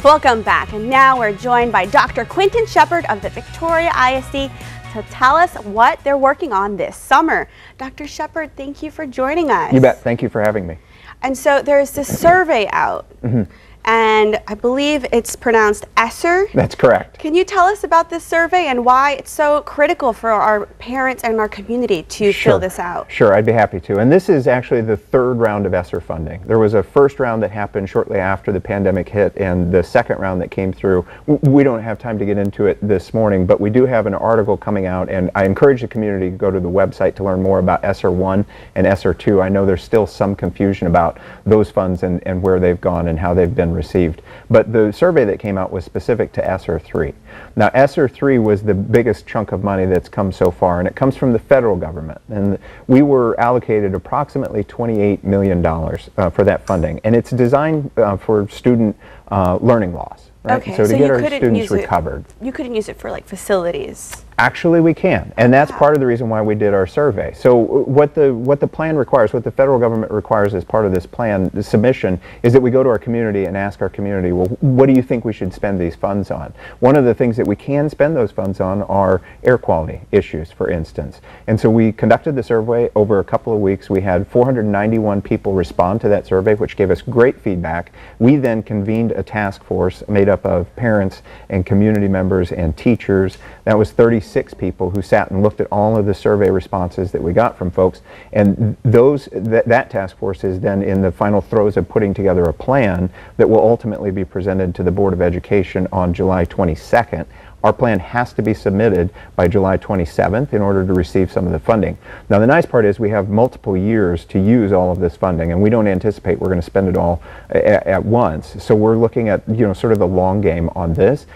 Welcome back, and now we're joined by Dr. Quentin Shepard of the Victoria ISD to tell us what they're working on this summer. Dr. Shepard, thank you for joining us. You bet. Thank you for having me. And so there's this survey out, and I believe it's pronounced ESSER. That's correct. Can you tell us about this survey and why it's so critical for our parents and our community to fill this out? Sure, I'd be happy to. And this is actually the third round of ESSER funding. There was a first round that happened shortly after the pandemic hit, and the second round that came through. We don't have time to get into it this morning, but we do have an article coming out, and I encourage the community to go to the website to learn more about ESSER 1 and ESSER 2. I know there's still some confusion about those funds and where they've gone and how they've been received. But the survey that came out was specific to ESSER 3. Now, ESSER 3 was the biggest chunk of money that's come so far, and it comes from the federal government. And we were allocated approximately $28 million for that funding. And it's designed for student learning loss. Right? Okay, so to get our couldn't students recovered. You couldn't use it for like facilities. Actually, we can, and that's part of the reason why we did our survey. So what the plan requires, what the federal government requires as part of this plan, the submission, is that we go to our community and ask our community, well, what do you think we should spend these funds on? One of the things that we can spend those funds on are air quality issues, for instance. And so we conducted the survey over a couple of weeks. We had 491 people respond to that survey, which gave us great feedback. We then convened a task force made up of parents and community members and teachers. That was 36 people who sat and looked at all of the survey responses that we got from folks, and that task force is then in the final throes of putting together a plan that will ultimately be presented to the Board of Education on July 22nd. Our plan has to be submitted by July 27th in order to receive some of the funding. Now, the nice part is we have multiple years to use all of this funding, and we don't anticipate we're going to spend it all at once. So we're looking at, sort of the long game on this.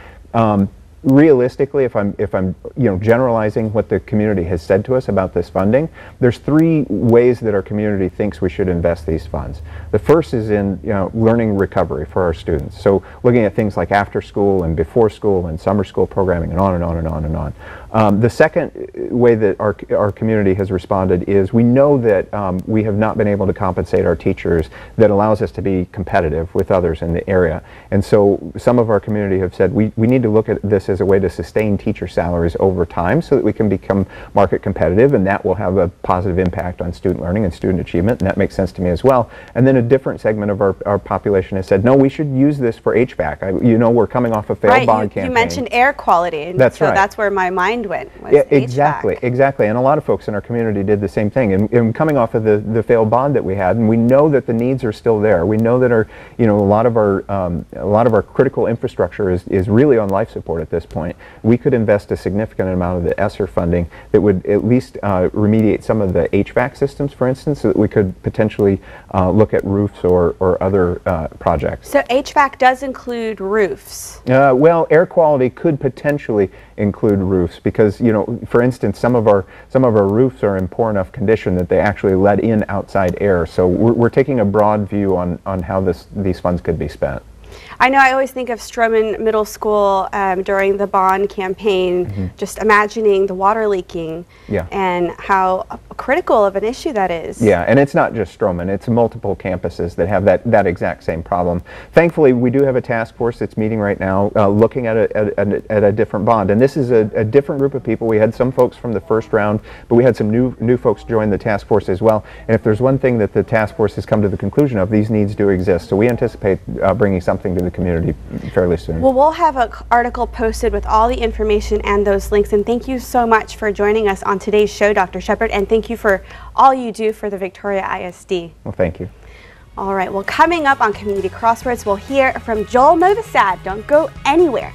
Realistically, if I'm generalizing what the community has said to us about this funding, there's three ways that our community thinks we should invest these funds. The first is in learning recovery for our students. So looking at things like after school and before school and summer school programming and on and on and on and on. The second way that our community has responded is we know that we have not been able to compensate our teachers that allows us to be competitive with others in the area. And so some of our community have said we need to look at this as a way to sustain teacher salaries over time so that we can become market competitive, and that will have a positive impact on student learning and student achievement, and that makes sense to me as well. And then a different segment of our population has said, no, we should use this for HVAC. We're coming off a failed bond campaign. You mentioned air quality, and that's right. That's where my mind went. Was yeah, HVAC. Exactly. And a lot of folks in our community did the same thing. And coming off of the failed bond that we had, and we know that the needs are still there. We know that a lot of our critical infrastructure is really on life support at this point. We could invest a significant amount of the ESSER funding that would at least remediate some of the HVAC systems, for instance, so that we could potentially look at roofs or other projects. So HVAC does include roofs? Well, air quality could potentially include roofs because, for instance, some of our roofs are in poor enough condition that they actually let in outside air. So we're taking a broad view on how these funds could be spent. I know I always think of Stroman Middle School during the bond campaign, just imagining the water leaking and how critical of an issue that is. Yeah, and it's not just Stroman, it's multiple campuses that have that exact same problem. Thankfully, we do have a task force that's meeting right now looking at a different bond, and this is a different group of people. We had some folks from the first round, but we had some new folks join the task force as well, and if there's one thing that the task force has come to the conclusion of, these needs do exist, so we anticipate bringing something to the community fairly soon. Well, we'll have an article posted with all the information and those links, and thank you so much for joining us on today's show, Dr. Shepard, and thank you for all you do for the Victoria ISD. Well, thank you. All right, well, coming up on Community Crossroads, we'll hear from Joel Novosad. Don't go anywhere.